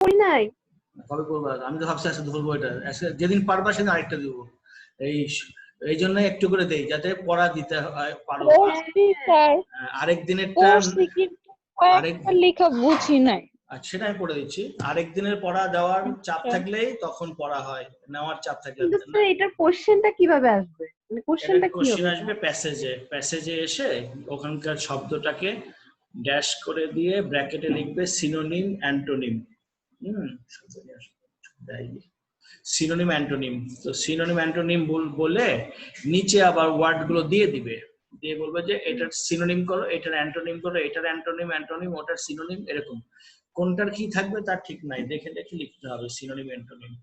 করি নাই। কবে করবা? আমি তো ভাবছি আজকে ধরবো এটা, যেদিন পারবা সেদিন আরেকটা দিব। এই এই জন্য একটু করে দেই যাতে পড়া দিতে পারো। আরেক দিনেরটা কয়েকটা লেখা বুঝি নাই। আচ্ছা, সেটা আমি পড়ে দিচ্ছি। আরেক দিনের পড়া দেওয়ার চাপ থাকলেই তখন পড়া হয়, নেওয়ার চাপ থাকলে কিন্তু স্যার এটার কোশ্চেনটা কিভাবে আসবে? মানে কোশ্চেনটা কি কোশ্চেন হবে? আসবে প্যাসেজে এসে ওখানকার শব্দটাকে ড্যাশ করে দিয়ে ব্র্যাকেটে লিখবে সিনোনিম অ্যান্টোনিম। Synonym antonym. তো সিনোনিম অ্যান্টোনিম বলে নিচে আবার ওয়ার্ড গুলো দিয়ে দিবে, দিয়ে বলবে যে এটার সিনোনিম করো, এটার অ্যান্টোনিম করো, এটার অ্যান্টোনিম, ওটার সিনোনিম, এরকম। কোনটার কি থাকবে তার ঠিক নাই, দেখে দেখে লিখতে হবে সিনোনিম অ্যান্টোনিম।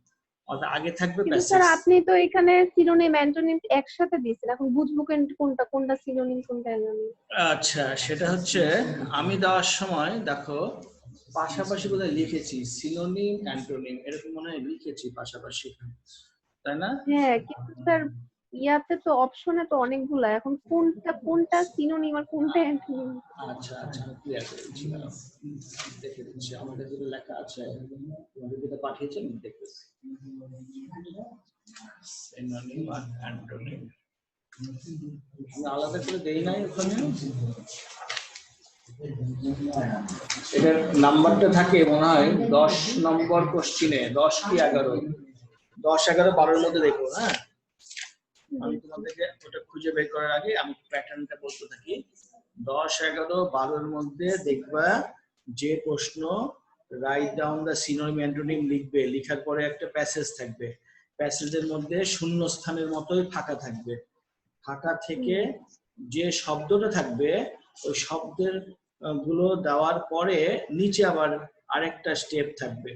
অর্থাৎ আগে থাকবে কিন্তু প্যাসেজ। স্যার আপনি তো এখানে সিনোনিম অ্যান্টোনিম একসাথে দিয়েছেন, এখন বুঝবো কোনটা কোনটা সিনোনিম কোনটা অ্যান্টোনিম? আচ্ছা, সেটা হচ্ছে আমি দেওয়ার সময় দেখো পাশাপাশি বোধহয় লিখেছি সিনোনিম অ্যান্টোনিম, এরকম মনে হয় লিখেছি পাশাপাশি, তাই না? হ্যাঁ, কিন্তু স্যার ইয়াতে তো অপশনে তো অনেকগুলা, এখন কোনটা কোনটা সিনোনিম আর কোনটা অ্যান্টোনিম? আচ্ছা আচ্ছা, ক্লিয়ার করে দিচ্ছি, দেখে দিচ্ছি। আমাদের যেটা লেখা আছে, তোমাদের যেটা পাঠিয়েছেন দেখতেছি, সিনোনিম আর অ্যান্টোনিম আমি আলাদা করে দেই নাই ওখানে। এটার নাম্বারটা থাকে মনে হয় 10 নম্বর কোশ্চিনে, 10 কি 11, 10, 11, 12-র মধ্যে দেখো। হ্যাঁ, আমি তোমাদেরকে ওটা খুঁজে বের করার আগে আমি প্যাটার্নটা বলতে থাকি। 10, 11, 12-র মধ্যে দেখবা যে প্রশ্ন write down the synonym antonym লিখবে, লেখার পরে একটা প্যাসেজ থাকবে, প্যাসেজের মধ্যে শূন্য স্থানের মতোই ফাঁকা থাকবে, ফাঁকা থেকে যে শব্দটা থাকবে ওই শব্দের গুলো দেওয়ার পরে নিচে আবার আরেকটা স্টেপ থাকবে,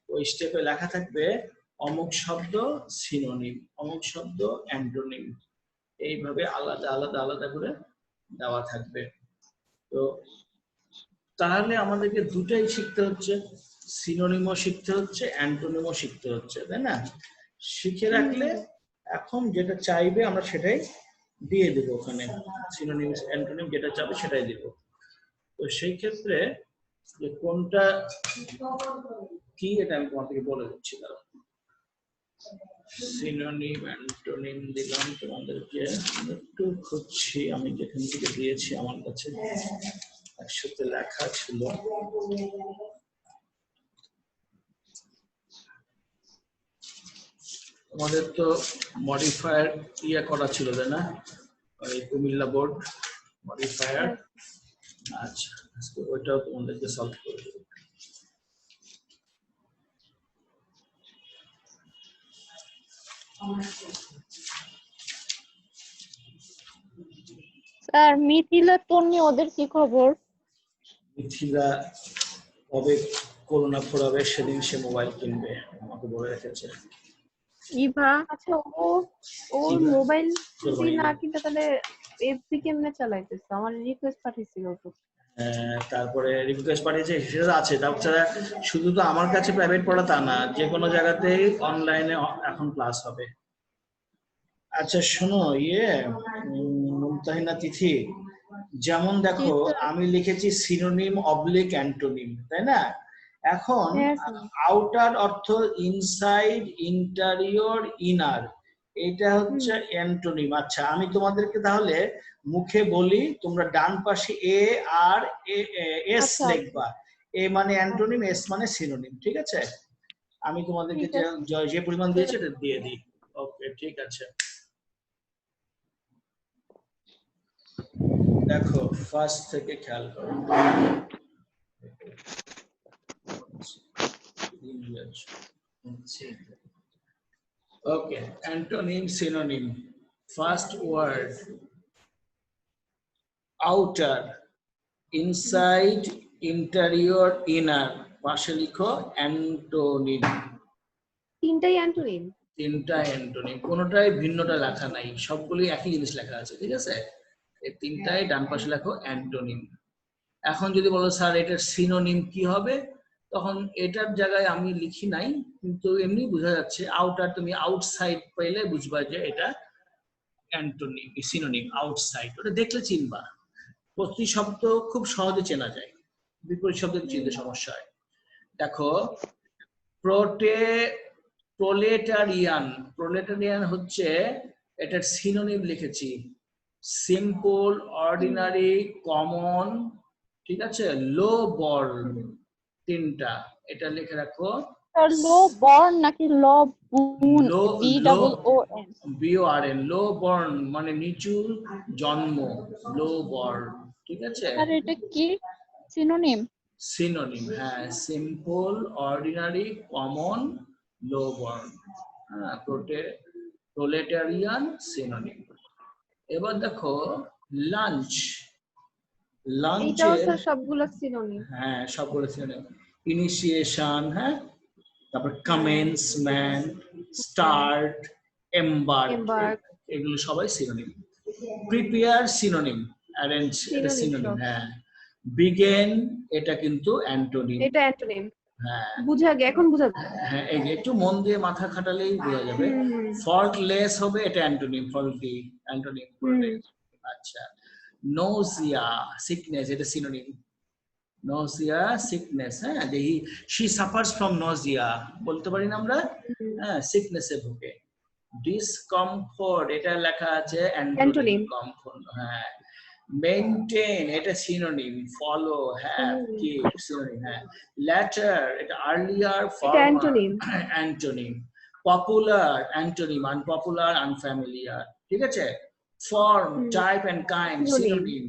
ওই স্টেপে লেখা থাকবে অমুক শব্দ সিনোনিম, অমুক শব্দ অ্যান্টোনিম, এইভাবে আলাদা আলাদা আলাদা করে দেওয়া থাকবে। তো তাহলে আমাদেরকে দুটাই শিখতে হচ্ছে, সিনোনিমও শিখতে হচ্ছে, অ্যান্টোনিমও শিখতে হচ্ছে, তাই না? শিখে রাখলে এখন যেটা চাইবে আমরা সেটাই দিয়ে দেব, ওখানে সিনোনিম অ্যান্টোনিম যেটা চাবে সেটাই দেব। তো সেই ক্ষেত্রে যে কোনটা কি এটা আমি তোমাদেরকে বলে দিচ্ছি। সিনোনিম অ্যান্টোনিম দিলাম তোমাদেরকে, একটু খুঁজছি, আমি যেখান থেকে দিয়েছি আমার কাছে একসাথে লেখা ছিল। তোমাদের তো মডিফায়ার ইয়ে করা ছিল তাই না, ওই কুমিল্লা বোর্ড মডিফায়ার। আচ্ছা, ওইটাও তোমাদেরকে সলভ করে দেবো। স্যার মিথিলা তন্নি ওদের কি খবর? মিথিলা কবে করোনা ফুরাবে সেদিন সে মোবাইল কিনবে, আমাকে বলে রেখেছে। ইভা, আচ্ছা ওর মোবাইল যদি না কিনতে তাহলে এফবি কেমনে চালাইতেছে? আমার রিকোয়েস্ট পাঠিয়েছিল তো। তারপরে রিকোয়েস্ট পাঠিয়েছে, সেটা আছে। তাছাড়া শুধু তো আমার কাছে প্রাইভেট পড়া তা না, যে কোনো জায়গাতেই অনলাইনে এখন ক্লাস হবে। আচ্ছা শোনো, মুমতাহিনা তিথি, যেমন দেখো আমি লিখেছি সিনোনিম অবলিক অ্যান্টোনিম, তাই না? এখন আউটার অর্থ ইনসাইড, ইন্টারিয়র, ইনার, এটা হচ্ছে অ্যান্টোনিম। আচ্ছা, আমি তোমাদেরকে তাহলে মুখে বলি, তোমরা ডান পাশে এ আর এস লিখবা। এ মানে অ্যান্টোনিম, এস মানে সিনোনিম, ঠিক আছে? আমি তোমাদেরকে যে পরিমাণ দিয়েছি এটা দিয়ে দিই। ওকে, ঠিক আছে। দেখো ফার্স্ট থেকে খেয়াল করো। Okay, antonym synonym. First word outer, inside, interior, inner, পাশে লিখো অ্যান্টোনিম। তিনটাই অ্যান্টোনিম? তিনটা অ্যান্টোনিম, কোনোটাই ভিন্নটা লেখা নাই, সবগুলি একই জিনিস লেখা আছে, ঠিক আছে? এই তিনটাই ডান পাশে লেখো অ্যান্টোনিম। এখন যদি বলো স্যার এটার সিনোনিম কি হবে, তখন এটার জায়গায় আমি লিখি নাই, কিন্তু এমনি বোঝা যাচ্ছে। আউটার তুমি আউটসাইড পেলে বুঝবা যে এটা অ্যান্টোনিম, সিনোনিম আউটসাইড, ওটা দেখলে চিনবা। প্রতি শব্দ খুব সহজে চেনা যায়, বিপরীত শব্দ চিনতে সমস্যা হয়। দেখো প্রোলেটারিয়ান হচ্ছে এটার সিনোনিম লিখেছি, সিম্পল, অর্ডিনারি, কমন, ঠিক আছে, লো বর্ন, তিনটা, এটা লিখে রাখো। লো বর্ন নাকি লো বুন? লো BOON BORN, লো বর্ন মানে নিচু জন্ম, লো বর্ন, ঠিক আছে। আর এটা কি সিনোনিম? সিনোনিম, হ্যাঁ, সিম্পল, অর্ডিনারি, কমন, লো বর্ন, হ্যাঁ, প্রোলেটারিয়ান সিনোনিম। এবার দেখো লাঞ্চ, এইটাও লাঞ্চের, স্যার সবগুলো সিনোনিম। হ্যাঁ সবগুলো সিনোনিম। ইনিশিয়েশন, হ্যাঁ, তারপর কমেন্সমেন্ট, স্টার্ট, এম্বার্ক, এম্বার্ক এগুলো সবাই সিনোনিম। প্রিপেয়ার সিনোনিম, অ্যারেঞ্জ এটা সিনোনিম সিনোনিম, সব। হ্যাঁ। বিগেন এটা কিন্তু অ্যান্টোনিম, এটা অ্যান্টোনিম। হ্যাঁ এখন বুঝা যায়। হ্যাঁ, এই যে একটু মন দিয়ে মাথা খাটালেই বোঝা যাবে। হুম। ফল্টলেস হবে এটা অ্যান্টোনিম, ফল্টি অ্যান্টোনিম। আচ্ছা, নোজিয়া, সিকনেস, এটা সিনোনিম। নজিয়া, সিকনেস, হ্যাঁ, যে শি সাফার্স ফ্রম নজিয়া বলতে পারি না আমরা, হ্যাঁ, সিকনেসে ভোগে। ডিসকমফোর্ট, এটা লেখা আছে অ্যান্টোনিম, কমফোর্ট, হ্যাঁ। মেইনটেইন, এটা synonym, follow, have, keep, synonym, হ্যাঁ। ল্যাটার, এটা earlier, former, antonym. Popular, antonym, unpopular, unfamiliar, ঠিক আছে। Form, type and kind, synonym.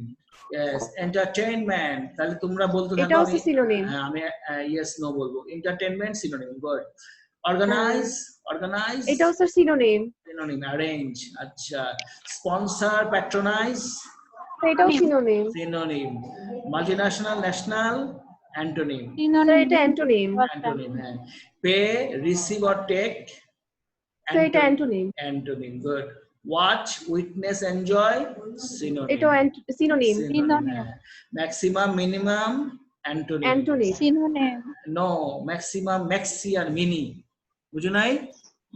Yes, entertainment, তাহলে তোমরা বলতে থাকো, এটাও আমি সিনোনিম। আমি yes no বলবো। entertainment synonym, good. organize, এটাও স্যার সিনোনিম। synonym, arrange, আচ্ছা। sponsor, patronize, এটাও synonym. synonym. multinational, national, antonym, sir এটা অ্যান্টোনিম। হ্যাঁ। pay, receive or take, sir এটা antonym. antonym, good. watch, witness, enjoy, synonym, এটাও synonym. হ্যাঁ। maximum, minimum, antonym, synonym. no, maximum, maxi আর mini, বুঝো নাই?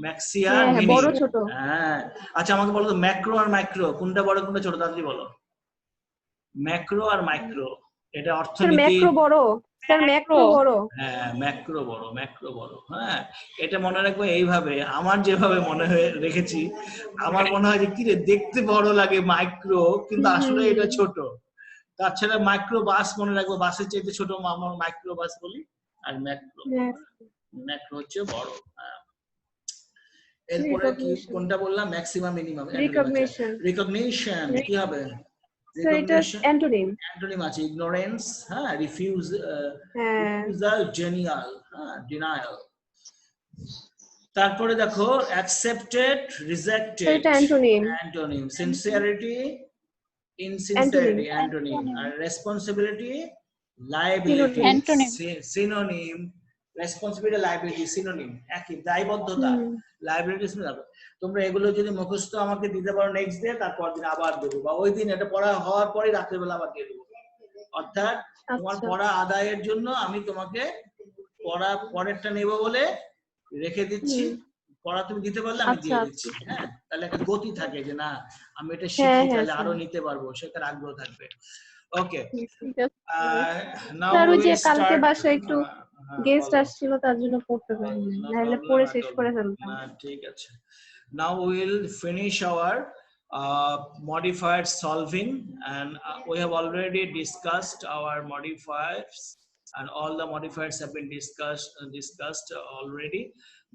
maxi আর হ্যাঁ, মিনি, বড় ছোট। হ্যাঁ। আচ্ছা আমাকে বলো তো, ম্যাক্রো আর মাইক্রো কোনটা বড় কোনটা ছোট, তাড়াতাড়ি বলো। ম্যাক্রো আর মাইক্রো, এটা স্যার অর্থনীতি। ম্যাক্রো বড়। স্যার ম্যাক্রো বড়। হ্যাঁ, ম্যাক্রো বড়, ম্যাক্রো বড়, হ্যাঁ। এটা মনে রাখবো এইভাবে, আমার যেভাবে মনে হয়ে রেখেছি, আমার মনে হয় যে কি রে, দেখতে বড় লাগে মাইক্রো, কিন্তু আসলে এটা ছোট। তাছাড়া মাইক্রো বাস মনে রাখবো, বাসের চাইতে ছোট আমরা মাইক্রো বাস বলি, আর ম্যাক্রো, ম্যাক্রো হচ্ছে বড়, হ্যাঁ। এরপরে কি কোনটা বললাম, ম্যাক্সিমাম, মিনিমাম, রিকগনিশন, কি হবে? স্যার এটা অ্যান্টোনিম। অ্যান্টোনিম আছে ইগনোরেন্স, হ্যাঁ, রিফিউজাল, জেনিয়াল, হ্যাঁ, ডিনায়াল। তারপরে দেখো অ্যাকসেপ্টেড, রিজেক্টেড, এটা antonym. Antonym. Sincerity, insincerity, antonym. আর responsibility, liability, synonym. Responsibility, liability, synonym, একই, দায়বদ্ধতা, লায়াবিলিটি, সিনোনিম। তোমরা এগুলো যদি মুখস্থ আমাকে দিতে পারো নেক্সট ডে, তারপর দিন আবার দেবো, বা ওই দিন এটা পড়া হওয়ার পরে রাত্রেবেলা আবার দিয়ে দেবো। অর্থাৎ তোমার পড়া আদায়ের জন্য আমি তোমাকে পড়া পরেরটা নেব বলে রেখে দিচ্ছি, পড়া তুমি দিতে পারলে আমি দিয়ে দিচ্ছি, হ্যাঁ। তাহলে একটা গতি থাকে যে না আমি এটা শিখি, তাহলে আরো নিতে পারবো, সেটার আগ্রহ থাকবে। ওকে, স্যার ওই যে কালকে বাসায় একটু গেস্ট আসছিল, তার জন্য পড়তে পারিনি, নাহলে পড়ে শেষ করে ফেলতাম। ঠিক আছে, now we will finish our modifier solving, and we have already discussed our modifiers, and all the modifiers have been discussed already.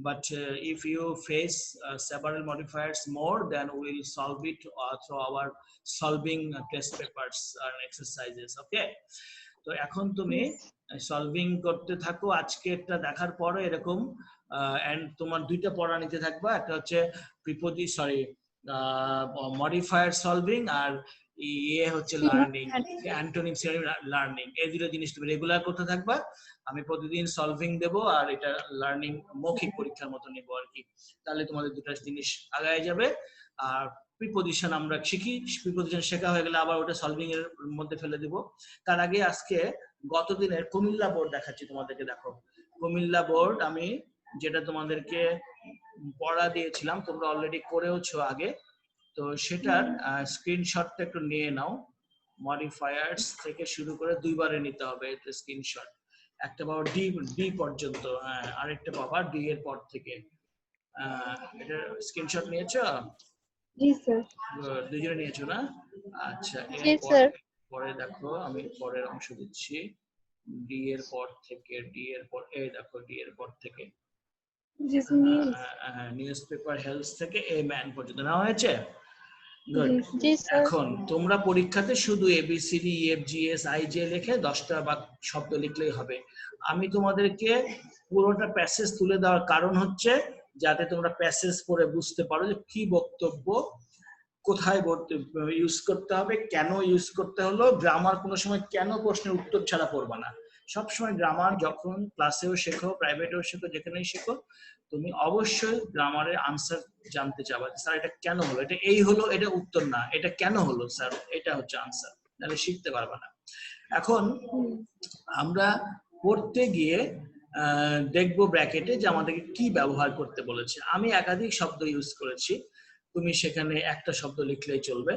But if you face several modifiers more, then we will solve it through our solving test papers and exercises. Okay, তো এখন তুমি solving করতে থাকো, আজকেরটা দেখার পরে এরকম and তোমার দুইটা পড়া নিতে থাকবা, একটা হচ্ছে মডিফায়ার সলভিং, আর ইয়ে হচ্ছে লার্নিং, অ্যান্টোনিম, সিনোনিম, লার্নিং। এই দুটো জিনিস তুমি রেগুলার করতে থাকবা। আমি প্রতিদিন সলভিং দেব, আর এটা লার্নিং মৌখিক পরীক্ষার মতো নেব আর কি। তাহলে তোমাদের দুটো জিনিস আগায় যাবে। আর প্রিপোজিশন আমরা শিখি, প্রিপোজিশন শেখা হয়ে গেলে আবার ওটা সলভিং এর মধ্যে ফেলে দেব। তার আগে আজকে গত দিনের কুমিল্লা বোর্ড দেখাচ্ছি তোমাদেরকে। দেখো কুমিল্লা বোর্ড আমি যেটা তোমাদেরকে পড়া দিয়েছিলাম, তোমরা অলরেডি করেওছো আগে, তো সেটার স্ক্রিনশটটা একটু নিয়ে নাও। মডিফায়ার্স থেকে শুরু করে দুইবারে নিতে হবে এটা স্ক্রিনশট। একটা পাবো ডি, ডি পর্যন্ত, আরেকটা পাবা ডি এর পর থেকে। এটা স্ক্রিনশট নিয়েছো? জি স্যার। দুজনে নিয়েছো না? আচ্ছা, জি এরপর স্যার। পরে দেখো আমি পরের অংশ দিচ্ছি। ডি এর পর থেকে, ডি এর পর, এই দেখো ডি এর পর থেকে G sir news. Newspaper health থেকে এ ম্যান পর্যন্ত নেওয়া হয়েছে। গুড। জি জি স্যার। এখন তোমরা পরীক্ষাতে শুধু এবিসিডি ইএফ জিএস আইজে লিখে 10টা শব্দ লিখলেই হবে। আমি তোমাদেরকে পুরোটা প্যাসেজ তুলে দেওয়ার কারণ হচ্ছে যাতে তোমরা প্যাসেজ পড়ে বুঝতে পারো যে কি বক্তব্য কোথায় ইউজ করতে হবে, কেন ইউজ করতে হলো। গ্রামার কোনো সময় কেন প্রশ্নের উত্তর ছাড়া পড়বা না। সবসময় গ্রামার যখন ক্লাসেও শেখো, প্রাইভেটেও শেখো, যেখানেই শেখো, তুমি অবশ্যই গ্রামারের আনসার জানতে চাবা। স্যার এটা কেন হলো, এটা এই হলো, এটা উত্তর না, এটা কেন হলো স্যার, এটা হচ্ছে আনসার, তাহলে শিখতে পারবা না। এখন আমরা পড়তে গিয়ে দেখবো ব্র্যাকেটে যে আমাদেরকে কি ব্যবহার করতে বলেছে। আমি একাধিক শব্দ ইউজ করেছি, তুমি সেখানে একটা শব্দ লিখলেই চলবে।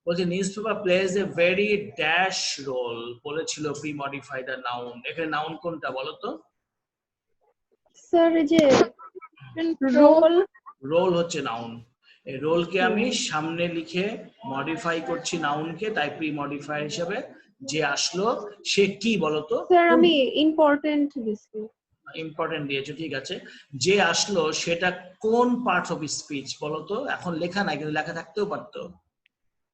বলছে newspaper plays a very dash role, বলেছিল প্রি মডিফাই দ্য নাউন। এখানে নাউন কোনটা বলো তো? স্যার এই যে রোল। রোল হচ্ছে নাউন। এই রোলকে আমি সামনে লিখে মডিফাই করছি নাউনকে, তাই প্রি মডিফাই হিসেবে যে আসলো সে কি বলতো? স্যার আমি ইম্পর্টেন্ট দিছি। ইম্পর্টেন্ট দিয়েছো, ঠিক আছে। যে আসলো সেটা কোন পার্ট অফ স্পিচ বলতো? এখন লেখা নাই, কিন্তু লেখা থাকতেও পারতো,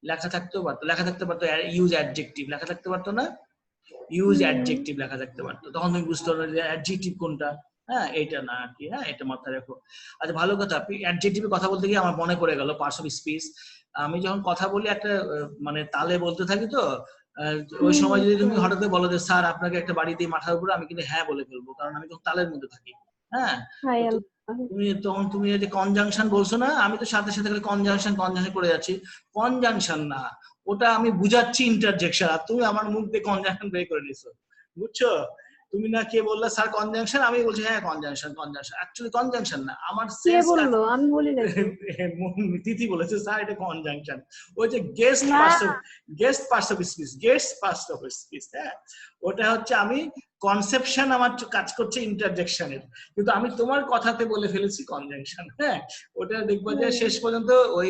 লেখা থাকতে পারতো ইউজ অ্যাডজেক্টিভ, লেখা থাকতে পারতো না? ইউজ অ্যাডজেক্টিভ লেখা থাকতে পারতো, তখন তুমি বুঝতে পারবে যে অ্যাডজেক্টিভ কোনটা। হ্যাঁ, এটা না আর কি, হ্যাঁ এটা মাথায় রাখো। আচ্ছা ভালো কথা, অ্যাডজেক্টিভে কথা বলতে গিয়ে আমার মনে পড়ে গেল পার্টস অফ স্পিচ। আমি যখন কথা বলি একটা মানে তালে বলতে থাকি তো, ওই সময় যদি তুমি হঠাৎ বলো যে স্যার আপনাকে একটা বাড়ি দিয়ে মাথার উপরে, আমি কিন্তু হ্যাঁ বলে ফেলবো, কারণ আমি তখন তালের মধ্যে থাকি। হ্যাঁ, তুমি তখন তুমি যে কনজাংশন বলছো না, আমি তো সাথে সাথে কনজাংশন করে যাচ্ছি। কনজাংশন না, ওটা আমি বুঝাচ্ছি ইন্টারজেকশন, আর তুমি আমার মুখ দিয়ে কনজাংশন বের করে নিছো, বুঝছো? তুমি না কে বললা স্যার কনজাংশন, আমি বলছি হ্যাঁ কনজাংশন। অ্যাকচুয়ালি কনজাংশন না, আমার কে বললো? আমি বলি না। তিথি বলেছে স্যার এটা কনজাংশন। ওই যে গেস্ট পার্টস অফ স্পিচ, হ্যাঁ ওটা হচ্ছে আমি কনসেপশন আমার কাজ করছে ইন্টারজেকশনের, কিন্তু আমি তোমার কথাতে বলে ফেলেছি কনজাংশন। হ্যাঁ, ওটা দেখবো যে শেষ পর্যন্ত ওই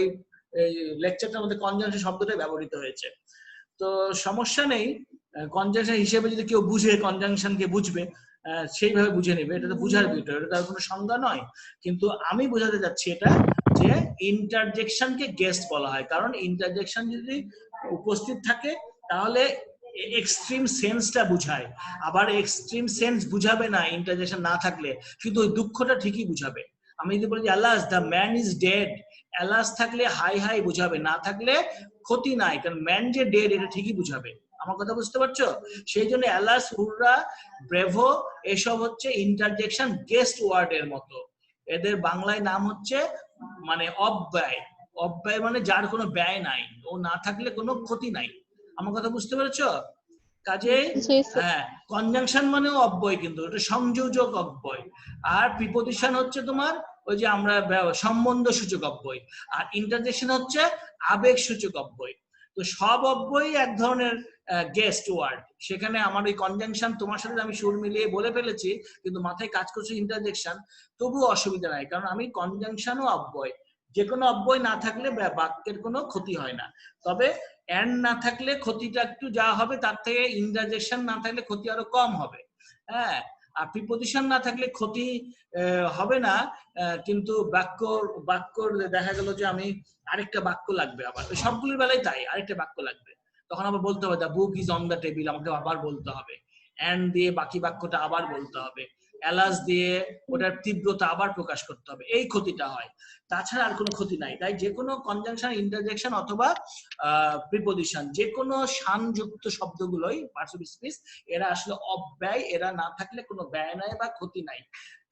লেকচারটার মধ্যে কনজাংশন শব্দটা ব্যবহৃত হয়েছে। তো সমস্যা নেই, কনজাংশন হিসেবে যদি কেউ বুঝে, কনজাংশনকে বুঝবে, সেইভাবে বুঝে নেবে, এটা তো বুঝার বিষয়, এটা তার কোনো সংজ্ঞা নয়। কিন্তু আমি বোঝাতে যাচ্ছি এটা যে ইন্টারজেকশনকে গেস্ট বলা হয়, কারণ ইন্টারজেকশন যদি উপস্থিত থাকে তাহলে এক্সট্রিম সেন্সটা বুঝায়, আবার এক্সট্রিম সেন্স বুঝাবে না ইন্টারজেকশন না থাকলে, শুধু ওই দুঃখটা ঠিকই বুঝাবে। আমি যদি বলি আলাস দ্য ম্যান ইজ ডেড, আলাস থাকলে হাই হাই বুঝাবে, না থাকলে ক্ষতি নাই, কারণ ম্যান যে ডেড এটা ঠিকই বুঝাবে। আমার কথা বুঝতে পারছো? সেই জন্য অ্যালাস, হুররা, ব্রেভো এসব হচ্ছে ইন্টারজেকশন গেস্ট ওয়ার্ড এর মতো। এদের বাংলায় নাম হচ্ছে মানে অব্যয়। অব্যয় মানে যার কোনো ব্যয় নাই, ও না থাকলে কোনো ক্ষতি নাই। আমার কথা বুঝতে পেরেছো? কাজে হ্যাঁ, কনজাংশন মানেও অব্যয়, কিন্তু এটা সংযোজক অব্যয়। আর প্রিপজিশন হচ্ছে তোমার ওই যে আমরা সম্বন্ধ সূচক অব্যয়, আর ইন্টারজেকশন হচ্ছে আবেগ সূচক অব্যয়। তো সব অব্যয় এক ধরনের গেস্ট ওয়ার্ড। সেখানে আমার ওই কনজাংশন তোমার সাথে আমি সুর মিলিয়ে বলে ফেলেছি, কিন্তু মাথায় কাজ করছে ইন্টারজেকশন, তবুও অসুবিধা নাই, কারণ আমি কনজাংশনও অব্যয়। যে কোনো অব্যয় না থাকলে বাক্যের কোনো ক্ষতি হয় না, তবে এন্ড না থাকলে ক্ষতিটা একটু যা হবে তার থেকে ইন্টারজেকশন না থাকলে ক্ষতি আরো কম হবে। হ্যাঁ, আর প্রিপজিশন না থাকলে ক্ষতি হবে না, কিন্তু বাক্যর দেখা গেল যে আমি আরেকটা বাক্য লাগবে, আবার সবগুলোর বেলায় তাই, আরেকটা বাক্য লাগবে, তখন আবার বলতে হবে the book is on the table, আমাকে আবার বলতে হবে, এন্ড দিয়ে বাকি বাক্যটা আবার বলতে হবে, অ্যালাস দিয়ে ওটার তীব্রতা আবার প্রকাশ করতে হবে, এই ক্ষতিটা হয়, তাছাড়া আর কোনো ক্ষতি নাই। তাই যে কোনো কনজাংশন, ইন্টারজেকশন অথবা প্রিপজিশন, যে কোনো শানযুক্ত শব্দগুলোই পার্টস অফ স্পিচ, এরা আসলে অব্যয়, এরা না থাকলে কোনো ব্যয় নাই বা ক্ষতি নাই।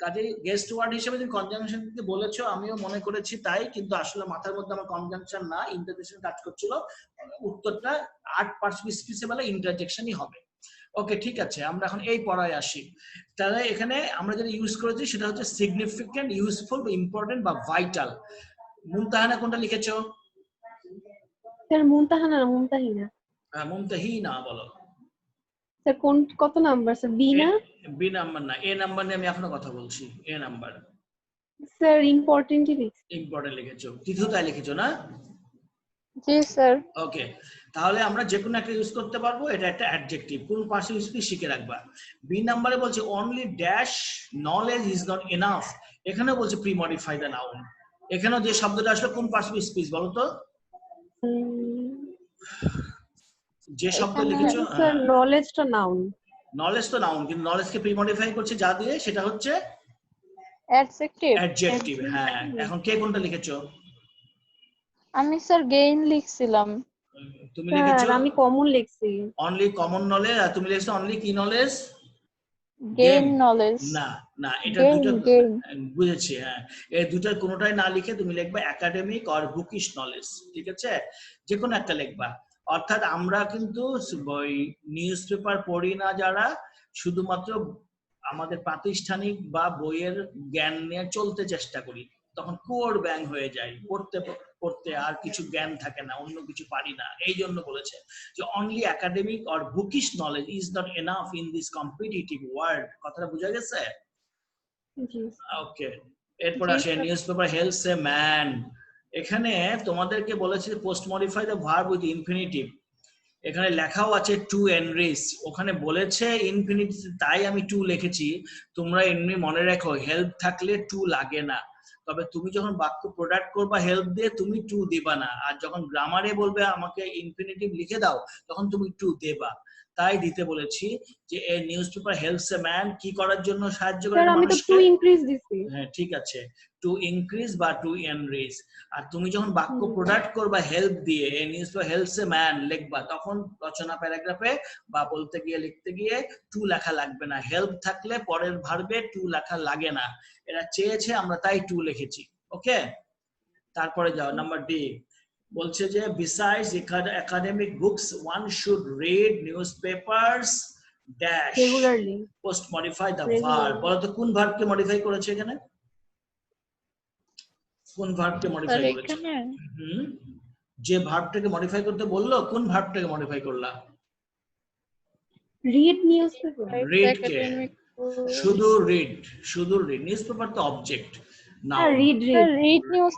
কাজেই গেস্ট ওয়ার্ড হিসেবে তুমি কনজাংশন দিতে বলেছো, আমিও মনে করেছি তাই, কিন্তু আসলে মাথার মধ্যে আমার কনজাংশন না ইন্টারজেকশন কাজ করছিল। উত্তরটা 8 পার্টস অফ স্পিচে বলে ইন্টারজেকশনই হবে। ওকে, ঠিক আছে, আমরা এখন এই পড়ায় আসি। তাহলে এখানে আমরা যেটা ইউজ করেছি সেটা হচ্ছে সিগনিফিকেন্ট, ইউজফুল, ইম্পর্টেন্ট বা ভাইটাল। মুমতাহানা কোনটা লিখেছো? স্যার মুমতাহানা না মুমতাহিনা। মুমতাহিনা বলো। স্যার কোন কত নাম্বার স্যার? বি না বি নাম্বার না, এ নাম্বার নিয়ে আমি এখনো কথা বলছি। এ নাম্বার স্যার? ইম্পর্টেন্টই লিখছি। ইম্পর্টেন্ট লিখেছো, তীর্থতায় লিখেছো না? জি স্যার। ওকে, তাহলে আমরা যে কোনো একটা ইউজ করতে পারবো, এটা একটা অ্যাডজেক্টিভ। কোন পার্সিভ স্পিচ শিখে রাখবা। বি নাম্বারে বলছে only dash knowledge is not enough, এখানে বলছে প্রি মডিফাই দ্য নাউন। এখানেও যে শব্দটা আসলে কোন পার্সিভ স্পিচ বলো তো? যে শব্দ লিখেছো, স্যার নলেজটা নাউন। নলেজ তো নাউন, কিন্তু নলেজকে প্রি মডিফাই করছে যা দিয়ে, সেটা হচ্ছে অ্যাডজেক্টিভ। অ্যাডজেক্টিভ। হ্যাঁ, এখন কে কোনটা লিখেছো? আমি স্যার গেইন লিখছিলাম। তুমি স্যার লিখেছো আমি কমন লিখছি। অনলি কমন নলেজ, আর তুমি লিখেছো অনলি কি নলেজ? Gain knowledge. না না, এটা গেইন দুটো গেইন। বুঝেছি। হ্যাঁ, এই দুটার কোনোটাই না লিখে তুমি লিখবে একাডেমিক অর বুকিশ নলেজ, ঠিক আছে? যে কোনো একটা লিখবা। অর্থাৎ আমরা কিন্তু ওই নিউজ পেপার পড়ি না যারা, শুধুমাত্র আমাদের প্রাতিষ্ঠানিক বা বইয়ের জ্ঞান নিয়ে চলতে চেষ্টা করি, তখন কোর ব্যাং হয়ে যায়, পড়তে পড়তে আর কিছু জ্ঞান থাকে না, অন্য কিছু পারি না। এই জন্য বলেছে যে only academic or bookish knowledge is not enough in this competitive world. কথাটা বোঝা গেছে? জি ওকে, এরপর জি আসে sir. News paper helps a man. এখানে তোমাদেরকে বলেছে post modify the verb with infinitive. এখানে লেখাও আছে টু এনরিচ, ওখানে বলেছে ইনফিনিটিভ, তাই আমি টু লিখেছি। তোমরা এমনি মনে রাখো, হেল্প থাকলে টু লাগে না। তবে তুমি যখন বাক্য প্রোডাক্ট করবা হেল্প দিয়ে, তুমি টু দিবা না। আর যখন গ্রামারে বলবে আমাকে ইনফিনিটিভ লিখে দাও, তখন তুমি টু দেবা। তাই দিতে বলেছি যে a newspaper helps a man, কি করার জন্য সাহায্য করে স্যার আমি তো টু মানুষকে? ইনক্রিজ দিছি। হ্যাঁ ঠিক আছে, টু ইনক্রিজ বা টু এনরিচ। আর তুমি যখন বাক্য প্রোডাক্ট করবা হেল্প দিয়ে, এই news paper helps a man লিখবা, তখন রচনা প্যারাগ্রাফে বা বলতে গিয়ে লিখতে গিয়ে টু লেখা লাগবে না। হেল্প থাকলে পরের ভার্বে টু লেখা লাগে না। এরা চেয়েছে, আমরা তাই টু লিখেছি। ওকে, তারপরে যাও নাম্বার ডি। বলছে যে besides academic books one should read news papers dash regularly. Post modify the verb. Regularly. বলো তো কোন ভার্বকে মডিফাই করেছে এখানে? কোন ভার্বকে স্যার মডিফাই করেছে? এখানে যে ভার্বটাকে মডিফাই করতে বললো, কোন ভার্বটাকে মডিফাই করলা? Read news paper. রিড কে? একাডেমিক। শুধু রিড, শুধু রিড। নিউজ পেপার তো অবজেক্ট, হ্যাঁ noun. Read sir read. Read news.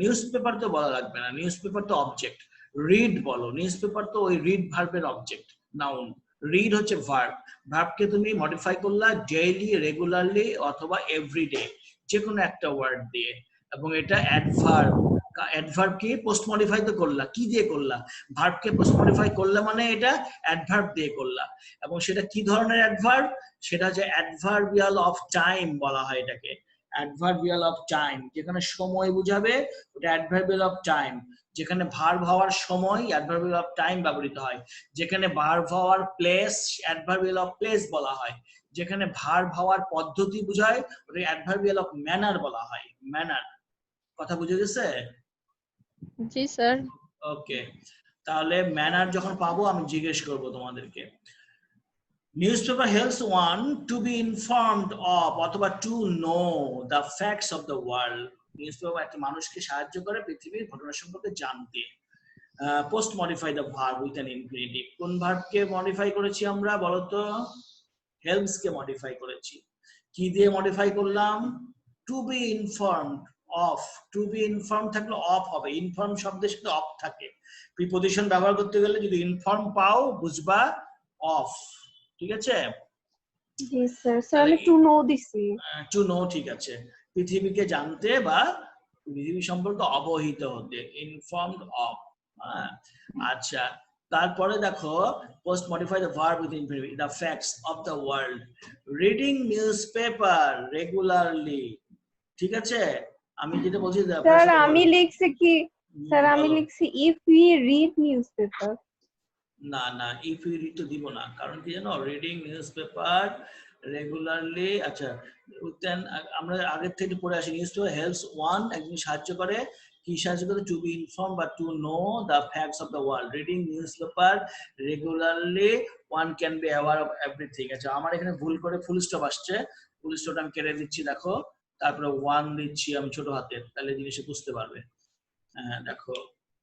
News paper তো বলা লাগবে না, নিউজ পেপার তো অবজেক্ট। রিড বলো, নিউজ পেপার তো ওই রিড ভার্বের অবজেক্ট, নাউন। রিড হচ্ছে ভার্ব। ভার্বকে তুমি মডিফাই করলা ডেইলি, রেগুলারলি অথবা এভরিডে, যে কোনো একটা ওয়ার্ড দিয়ে। এবং এটা অ্যাডভার্ব। অ্যাডভার্ব কি? পোস্ট মডিফাই তো করলা, কি দিয়ে করলা? ভার্বকে পোস্ট মডিফাই করলে মানে এটা অ্যাডভার্ব দিয়ে করলা। এবং সেটা কি ধরনের অ্যাডভার্ব? সেটা হচ্ছে অ্যাডভার্বিয়াল অফ টাইম বলা হয় এটাকে। অ্যাডভার্বিয়াল অফ টাইম, যেখানে সময় বুঝাবে ওটা অ্যাডভার্বিয়াল অফ টাইম। যেখানে ভার্ব হওয়ার সময় অ্যাডভার্বিয়াল অফ টাইম ব্যবহৃত হয়। যেখানে ভার্ব হওয়ার প্লেস অ্যাডভার্বিয়াল অফ প্লেস বলা হয়। যেখানে ভার্ব হওয়ার পদ্ধতি বুঝায় ওটা অ্যাডভার্বিয়াল অফ ম্যানার বলা হয়। ম্যানার। কথা বুঝে গেছে? জি স্যার। ওকে, তাহলে ম্যানার যখন পাবো আমি জিজ্ঞেস করব তোমাদেরকে। Newspaper helps one to be informed of অথবা to know the facts of the world. Newspaper একটা মানুষকে সাহায্য করে পৃথিবীর ঘটনা সম্পর্কে জানতে। Post modify the verb with an infinitive. কোন ভার্বকে মডিফাই করেছি আমরা বলো তো? হেল্পস কে মডিফাই করেছি। কি দিয়ে মডিফাই করলাম? To be informed of. To be inform থাকলে অফ হবে, ইনফর্ম শব্দের সাথে অফ থাকে। প্রিপজিশন ব্যবহার করতে গেলে যদি ইনফর্ম পাও বুঝবা অফ, ঠিক আছে? জি স্যার। স্যার আমি টু নো দিছি। টু নো, ঠিক আছে, পৃথিবীকে জানতে বা পৃথিবী সম্পর্কে অবহিত হতে, ইনফর্মড অফ। আচ্ছা, তারপরে দেখো post modify the verb with infinitive, the facts of the world, reading newspaper regularly. ঠিক আছে, আমি যেটা বলছি স্যার আমি লিখছি কি, স্যার আমি লিখছি if we read news paper. না না, ইফ ইউ রিড তো দিব না, কারণ কি জানো, রিডিং নিউজ পেপার রেগুলারলি। আচ্ছা, আমরা আগের থেকে পড়ে আসি, নিউজ পেপার হেল্পস ওয়ান, একজন সাহায্য করে, কি সাহায্য করে? টু বি ইনফর্ম বা to know the facts of the world. Reading news paper regularly one can be aware of everything. আচ্ছা, আমার এখানে ভুল করে ফুল স্টপ আসছে, ফুল স্টপটা আমি কেটে দিচ্ছি, দেখো। তারপরে ওয়ান দিচ্ছি আমি ছোট হাতের, তাহলে জিনিসটা বুঝতে পারবে। হ্যাঁ দেখো,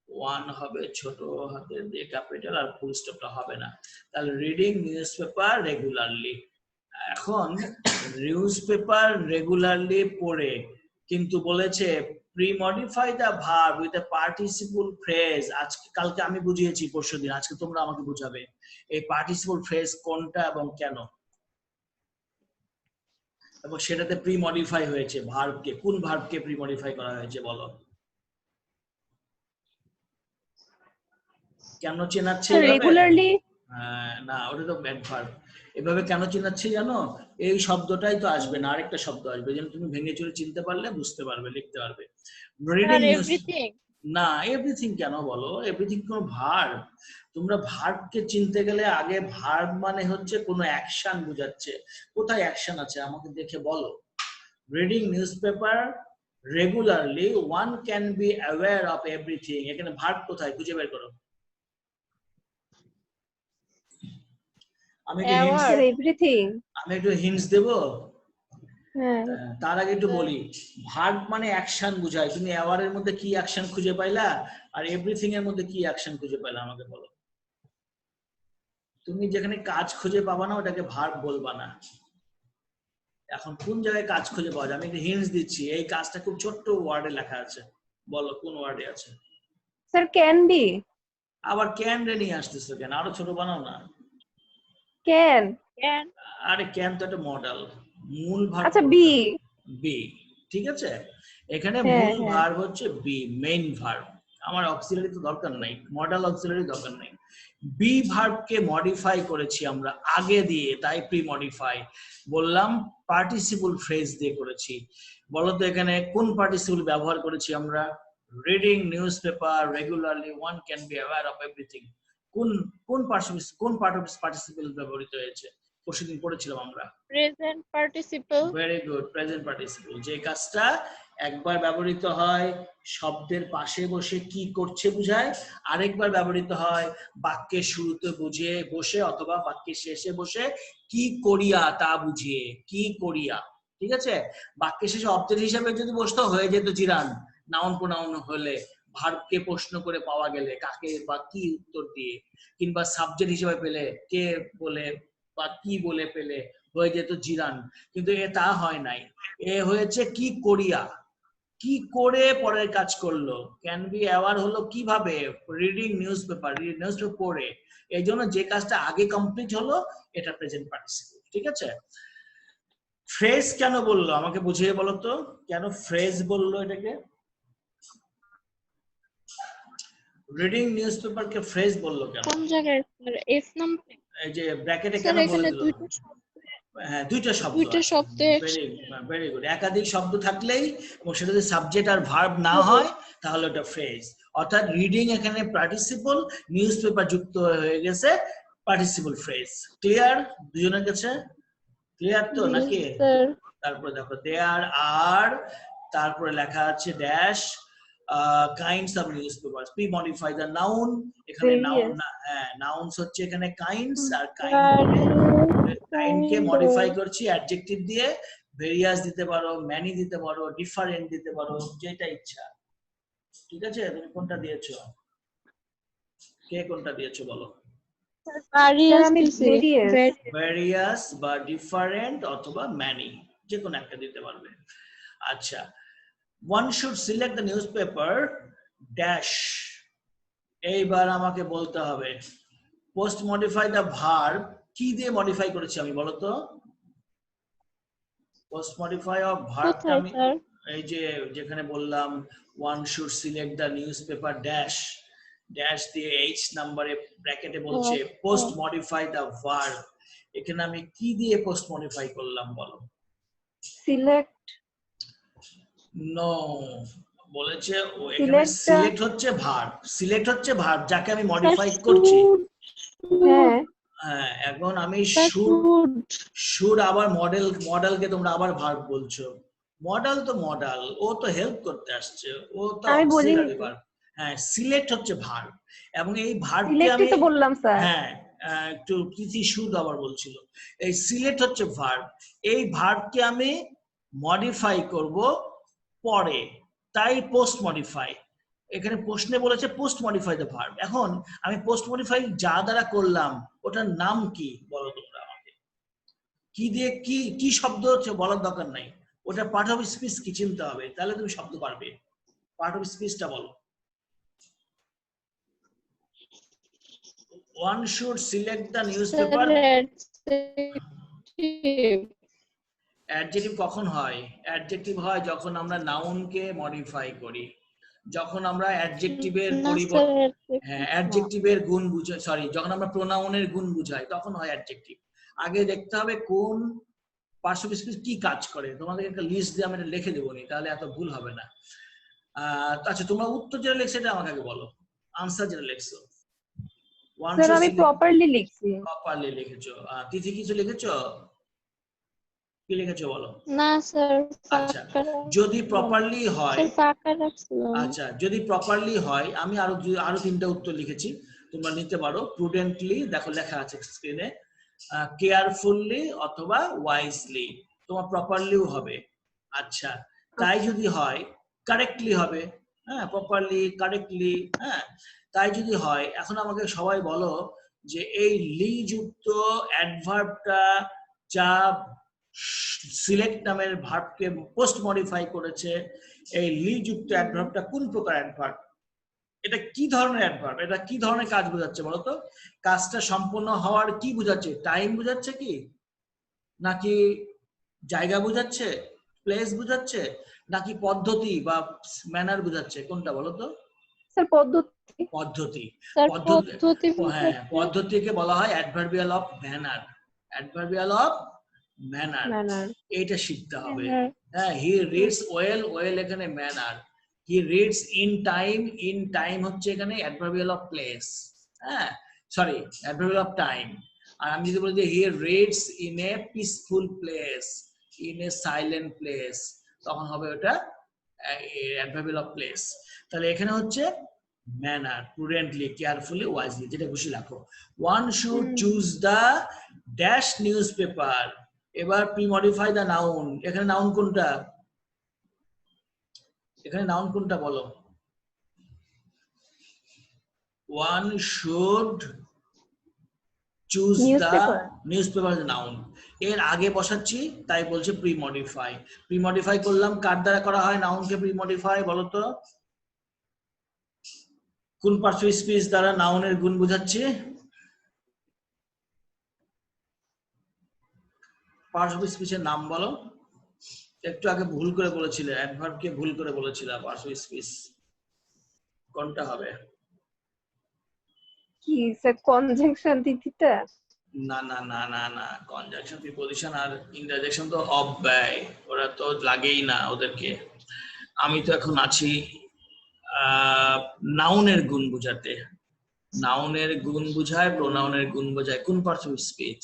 ওয়ান হবে ছোট হাতে দিয়ে ক্যাপিটাল, আর ফুল স্টপটা হবে না। তাহলে রিডিং নিউজ পেপার রেগুলারলি। এখন নিউজ পেপার রেগুলারলি পড়ে, কিন্তু বলেছে pre-modify the verb with a participle phrase. আজকে কালকে আমি বুঝিয়েছি, পরশুদিন, আজকে তোমরা আমাকে বুঝাবে এই পার্টিসিপল ফ্রেজ কোনটা এবং কেন, এবং সেটাতে প্রি-মডিফাই হয়েছে ভার্বকে। কোন ভার্বকে প্রি-মডিফাই করা হয়েছে বলো? কেন চেনাচ্ছে রেগুলারলি? না, ওটা তো অ্যাডভার্ব। এভাবে কেন চেনাচ্ছে জানো? এই শব্দটাই তো আসবে না, আরেকটা শব্দ আসবে, যেন তুমি ভেঙে চুরে চিনতে পারলে বুঝতে পারবে, লিখতে পারবে। Reading news, everything. না এভরিথিং কেন বলো? এভরিথিং কোন ভার্ব? তোমরা ভার্বকে চিনতে গেলে আগে ভার্ব মানে হচ্ছে কোনো অ্যাকশন বোঝাচ্ছে। কোথায় অ্যাকশন আছে আমাকে দেখে বলো। Reading newspaper regularly one can be aware of everything, এখানে ভার্ব কোথায় খুঁজে বের করো। আমি একটু হিন্টস দেব। তার আগে একটু বলি, ভার্ব মানে অ্যাকশন বোঝায়। তুমি অ্যাওয়ারের মধ্যে কি অ্যাকশন খুঁজে পাইলা, আর এভরিথিং এর মধ্যে কি অ্যাকশন খুঁজে পাইলা আমাকে বলো। তুমি যেখানে কাজ খুঁজে পাবা না ওটাকে ভার্ব বলবা না। এখন কোন জায়গায় কাজ খুঁজে পাওয়া যায়? আমি একটা হিন্টস দিচ্ছি, এই কাজটা খুব ছোট্ট ওয়ার্ডে লেখা আছে, বলো কোন ওয়ার্ডে আছে? Sir can be. আবার ক্যান রে নিয়ে আসতেছো কেন? আরো ছোট বানাও না। ক্যান। আরে ক্যান তো একটা মডেল, মূল ভার্ব আচ্ছা বি। বি, ঠিক আছে। এখানে মূল ভার্ব হচ্ছে বি, মেইন ভার্ব। আমার অক্সিলারি তো দরকার নাই, মডেল অক্সিলারি দরকার নাই। বি ভার্বকে মডিফাই করেছি আমরা আগে দিয়ে, তাই প্রি মডিফাই বললাম। পার্টিসিপল ফ্রেজ দিয়ে করেছি। বলতো এখানে কোন পার্টিসিপল ব্যবহার করেছি আমরা? Reading news paper regularly one can be aware of everything. কোন পার্ট অফ পার্টিসিপল ব্যবহৃত হয়েছে? পরশুদিন পড়েছিলাম আমরা present participle. Very good, present participle. যে কাজটা একবার ব্যবহৃত হয় শব্দের পাশে বসে কি করছে বুঝায়, আরেকবার ব্যবহৃত হয় বাক্যের শুরুতে বসে অথবা বাক্যের শেষে বসে কি করিয়া তা বুঝিয়ে। কি করিয়া, ঠিক আছে। বাক্যের শেষে অবজেক্ট হিসাবে যদি বসতো হয়ে যেত জিরান, নাউন প্রোনাউন হলে, ভার্বকে প্রশ্ন করে পাওয়া গেলে কাকে বা কি উত্তর দিয়ে, কিংবা সাবজেক্ট হিসেবে পেলে কে বলে বা কি বলে পেলে হয়ে যেত জিরান। কিন্তু এ তা হয় নাই, এ হয়েছে কি করিয়া, কি করে পরের কাজ করলো। ক্যান বি অ্যাওয়ার হলো কিভাবে, রিডিং নিউজ পেপার পড়ে। এই জন্য যে কাজটা আগে কমপ্লিট হলো এটা প্রেজেন্ট পার্টিসিপল, ঠিক আছে। ফ্রেজ কেন বললো আমাকে বুঝিয়ে বলো তো, কেন ফ্রেজ বললো এটাকে? রিডিং নিউজ পেপারকে ফ্রেজ বললো কেন? কোন জায়গায় স্যার? F number. এই যে ব্র্যাকেটে কেন বলে দিল? হ্যাঁ, দুইটা শব্দ। Very good. একাধিক শব্দ থাকলেই এবং সেটা যদি সাবজেক্ট আর ভার্ব না হয় তাহলে ওটা ফ্রেজ। অর্থাৎ রিডিং এখানে পার্টিসিপল, নিউজ পেপার যুক্ত হয়ে গেছে পার্টিসিপল ফ্রেজ। ক্লিয়ার দুজনের কাছে? ক্লিয়ার তো নাকি? তারপরে দেখো দেয়ার আর, তারপরে লেখা আছে dash kinds of news papers. Pre modify the noun. এখানে নাউন না, নাউন্স হচ্ছে এখানে কাইন্ডস, আর কাইন্ডকে মডিফাই করছি অ্যাডজেক্টিভ দিয়ে। ভেরিয়াস দিতে পারো, ম্যানি দিতে পারো, ডিফারেন্ট দিতে পারো, যেটা ইচ্ছা, ঠিক আছে। তুমি কোনটা দিয়েছো? কে কোনটা দিয়েছো বলো? ভেরিয়াস বা ডিফারেন্ট অথবা ম্যানি, যে কোনো একটা দিতে পারবে। আচ্ছা, one should select the newspaper dash। এইবার আমাকে বলতে হবে পোস্ট মডিফাই দ্য ভার্ব কি দিয়ে মডিফাই করেছি আমি, বলো তো। পোস্ট মডিফাই অফ ভার্ব আমি এই যে যেখানে বললাম one should select the newspaper dash, dash দিয়ে এইচ নাম্বারে ব্র্যাকেটে বলছে পোস্ট মডিফাই দ্য ভার্ব। এখানে আমি কি দিয়ে পোস্ট মডিফাই করলাম বলো? সিলেক্ট। নো, বলেছে এখানে সিলেক্ট হচ্ছে ভার্ব। সিলেক্ট হচ্ছে ভার্ব যাকে আমি মডিফাই করছি। হ্যাঁ, এখন আমি শুড আবার মডেলকে তোমরা আবার ভার্ব বলছো। মডেল তো মডেল, ও তো হেল্প করতে আসছে, ও তো অক্সিলারি ভার্ব। হ্যাঁ, সিলেক্ট হচ্ছে ভার্ব এবং এই ভার্বকে আমি তো বললাম স্যার। হ্যাঁ, একটু প্রীতি শুড আবার বলছিল। এই সিলেক্ট হচ্ছে ভার্ব, এই ভার্বকে আমি মডিফাই করব পরে, তাই পোস্ট মডিফাই। এখানে প্রশ্নে বলেছে পোস্ট মডিফাই দ্য ভার্ব। এখন আমি পোস্ট মডিফাই যা দ্বারা করলাম ওটার নাম কি বলো তোমরা আমাকে। কি দিয়ে কি কি শব্দ হচ্ছে বলার দরকার নাই, ওটা পার্ট অফ স্পিচ কি চিনতে হবে, তাহলে তুমি শব্দ পারবে। পার্ট অফ স্পিচটা বলো। One should select the newspaper. Adjective কখন হয়? অ্যাডজেক্টিভ হয় যখন আমরা নাউনকে মডিফাই করি, যখন আমরা অ্যাডজেক্টিভের পরিবর্তন, হ্যাঁ অ্যাডজেক্টিভের গুণ বুঝাই, সরি যখন আমরা প্রোনাউনের গুণ বুঝাই তখন হয় অ্যাডজেক্টিভ। আগে দেখতে হবে কোন পার্টস অফ স্পিচ কি কাজ করে। তোমাদের একটা লিস্ট দিয়ে আমি লিখে দেবো নি, তাহলে এত ভুল হবে না। আচ্ছা তোমরা উত্তর যেটা লিখছো এটা আমাকে আগে বলো, আনসার যেটা লিখছো। স্যার আমি প্রপারলি লিখছি। প্রপারলি লিখেছো। তিথি কিছু লিখেছো? কি লিখেছো বলো। না স্যার। আচ্ছা যদি প্রপারলি হয়, আচ্ছা যদি প্রপারলি হয়, আমি আরো তিনটা উত্তর লিখেছি, তোমরা নিতে পারো। প্রুডেন্টলি দেখো লেখা আছে স্ক্রিনে, কেয়ারফুললি অথবা ওয়াইজলি, তোমার প্রপারলিও হবে। আচ্ছা তাই যদি হয় কারেক্টলি হবে, হ্যাঁ প্রপারলি কারেক্টলি, হ্যাঁ তাই যদি হয়। এখন আমাকে সবাই বলো যে এই লি যুক্ত অ্যাডভার্বটা যা সিলেক্ট নামের ভার্বকে পোস্ট মডিফাই করেছে, এই লি যুক্ত অ্যাডভার্বটা কোন প্রকার অ্যাডভার্ব? এটা কি ধরনের অ্যাডভার্ব? এটা কি ধরনের কাজ বোঝাচ্ছে বলতো? কাজটা সম্পন্ন হওয়ার কি বোঝাচ্ছে? টাইম বোঝাচ্ছে কি, নাকি জায়গা বোঝাচ্ছে, প্লেস বোঝাচ্ছে, নাকি পদ্ধতি বা ম্যানার বোঝাচ্ছে? কোনটা বলতো? স্যার পদ্ধতি। পদ্ধতি। পদ্ধতি, হ্যাঁ পদ্ধতিকে বলা হয় adverbial of manner. Adverbial of manner, এইটা শিখতে হবে। হ্যাঁ হি রিডস ওয়েল, ওয়েল এখানে manner. He reads in time, in time হচ্ছে এখানে অ্যাডভার্বিয়াল অফ প্লেস, হ্যাঁ সরি অ্যাডভার্বিয়াল অফ টাইম। আর আমি যদি বলি যে he reads in a peaceful place, in a silent place, তখন হবে ওটা অ্যাডভার্বিয়াল অফ প্লেস। তাহলে এখানে হচ্ছে ম্যানার, prudently, carefully, wisely, যেটা খুশি রাখো। One should choose the dash newspaper। এবার pre-modify the noun। এখানে নাউন কোনটা? এখানে নাউন কোনটা বলো? One should choose the newspaper as a noun। এর আগে বসাচ্ছি তাই বলছে pre-modify। pre-modify করলাম, কার দ্বারা করা হয় নাউনকে pre-modify বলো তো? কোন পার্টস অফ স্পিচ দ্বারা নাউনের গুণ বোঝাচ্ছে? পার্টস অফ স্পিচের নাম বলো। একটু আগে ভুল করে বলেছিলে, অ্যাডভার্বকে ভুল করে বলেছিলে। পার্টস অফ স্পিচ কোনটা হবে? কি স্যার কনজাংশন তিথিটা? না না না না না, কনজাংশন প্রিপজিশন আর ইন্টারজেকশন তো অব্যয়, ওরা তো লাগেই না ওদেরকে। আমি তো এখন আছি নাউনের গুণ বোঝাতে। নাউনের গুণ বোঝায়, প্রোনাউনের গুণ বোঝায়। কোন পার্টস অফ স্পিচ?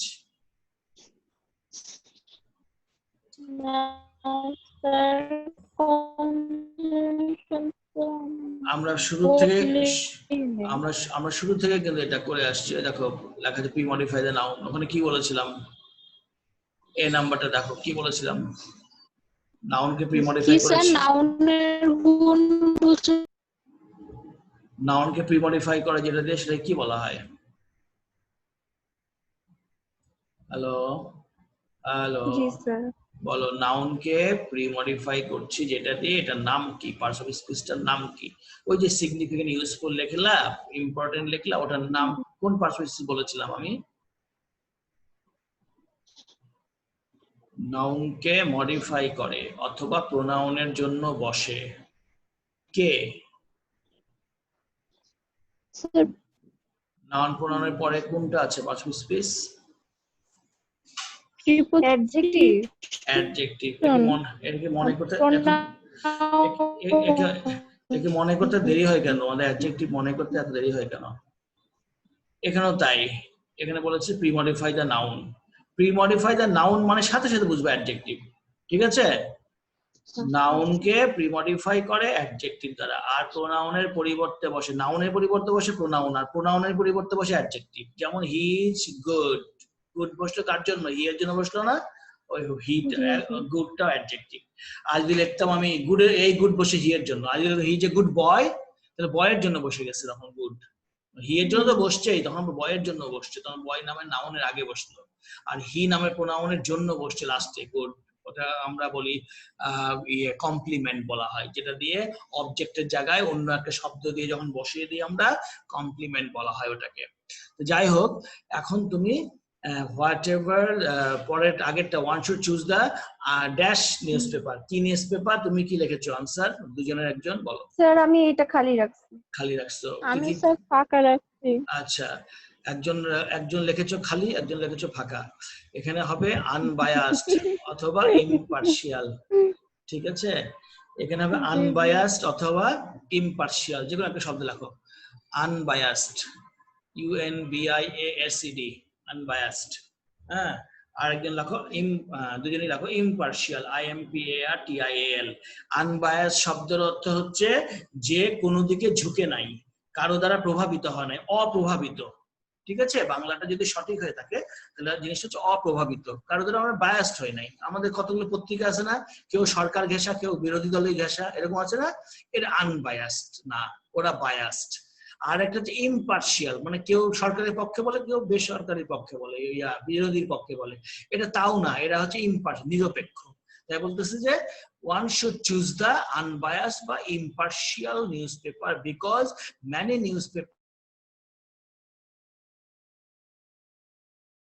আমরা শুরু থেকে কিন্তু এটা করে আসছি। দেখো লেখা আছে প্রি মডিফাই দ্য নাউন। ওখানে কি বলেছিলাম? এ নাম্বারটা দেখো কি বলেছিলাম, নাউনকে প্রি মডিফাই করেছি। নাউনকে প্রি মডিফাই করে যেটা দিয়ে সেটা কি বলা হয়? হ্যালো হ্যালো জি স্যার বলো, নাউনকে প্রি মডিফাই করছি যেটা দিয়ে, এটার নাম কি? পার্টস অফ স্পিচটার নাম কি? ওই যে সিগনিফিকেন্ট, ইউজফুল লিখলা, ইম্পর্টেন্ট লিখলা, ওটার নাম কোন পার্টস অফ স্পিচ বলেছিলাম আমি? নাউনকে মডিফাই করে অথবা প্রোনাউনের জন্য বসে কে? নাউন প্রোনাউনের পরে কোনটা আছে parts of speech? Adjective. Adjective. এটাকে মনে করতে দেরি হয় কেন? আমাদের অ্যাডজেক্টিভ মনে করতে এত দেরি হয় কেন? এখানেও তাই। এখানে বলেছে pre modify the noun. Pre modify the noun মানে সাথে সাথে বুঝবে অ্যাডজেক্টিভ, ঠিক আছে? নাউনকে প্রি মডিফাই করে অ্যাডজেক্টিভ দ্বারা, আর প্রোনাউনের পরিবর্তে বসে, নাউনের পরিবর্তে বসে প্রোনাউন, আর প্রোনাউনের পরিবর্তে বসে অ্যাডজেক্টিভ। যেমন হি ইজ গুড, গুড বসলো কার জন্য? হি এর জন্য বসলো না? ওই হি গুডটা অ্যাডজেক্টিভ। আজ যদি লিখতাম আমি গুড, এই গুড বসে হি এর জন্য। আজ he is a good boy, তাহলে বয়ের জন্য বসে গেছে তখন গুড। হি এর জন্য তো বসছেই, তখন বয়ের জন্য বসছে, তখন বয় নামের নাউনের আগে বসলো, আর হি নামের প্রোনাউনের জন্য বসছে লাস্টে গুড। ওটা আমরা বলি কমপ্লিমেন্ট বলা হয়, যেটা দিয়ে অবজেক্টের জায়গায় অন্য একটা শব্দ দিয়ে যখন বসিয়ে দিই আমরা কমপ্লিমেন্ট বলা হয় ওটাকে। তো যাই হোক, এখন তুমি হোয়াট এভার পরের আগেরটা one should choose the dash newspaper. কি নিউজ পেপার, তুমি কি লিখেছো আনসার? দুজনের একজন বলো। স্যার আমি এটা খালি রাখছি। খালি রাখছো? আমি স্যার ফাঁকা রাখছি। আচ্ছা, একজন লিখেছো খালি, একজন লিখেছো ফাঁকা। এখানে হবে আনবায়াসড অথবা ইমপার্শিয়াল, ঠিক আছে? এখানে হবে আনবায়াসড অথবা ইমপার্শিয়াল, যে কোনো একটা শব্দ লেখো। Unbiased, UNBIASED, unbiased. হ্যাঁ, আরেকজন লেখো দুজনেই লেখো ইমপার্শিয়াল, IMPARTIAL। আনবায়াস শব্দের অর্থ হচ্ছে যে কোনো দিকে ঝুঁকে নাই, কারো দ্বারা প্রভাবিত হয় নাই, অপ্রভাবিত। ঠিক আছে, বাংলাটা যদি সঠিক হয়ে থাকে তাহলে জিনিসটা হচ্ছে অপ্রভাবিত, কারো দ্বারা আমরা বায়াসড হই নাই। আমাদের কতগুলো পত্রিকা আছে না, কেউ সরকার ঘেঁষা, কেউ বিরোধী দলের ঘেঁষা, এরকম আছে না? এটা আনবায়াসড না, ওরা বায়াসড। আর একটা হচ্ছে ইমপার্শিয়াল, মানে কেউ সরকারের পক্ষে বলে, কেউ বেসরকারি পক্ষে বলে, বিরোধীর পক্ষে বলে, এটা তাও না, এরা হচ্ছে ইমপার্শিয়াল, নিরপেক্ষ। তাই বলতেছে যে one should choose the unbiased বা impartial newspaper because many newspaper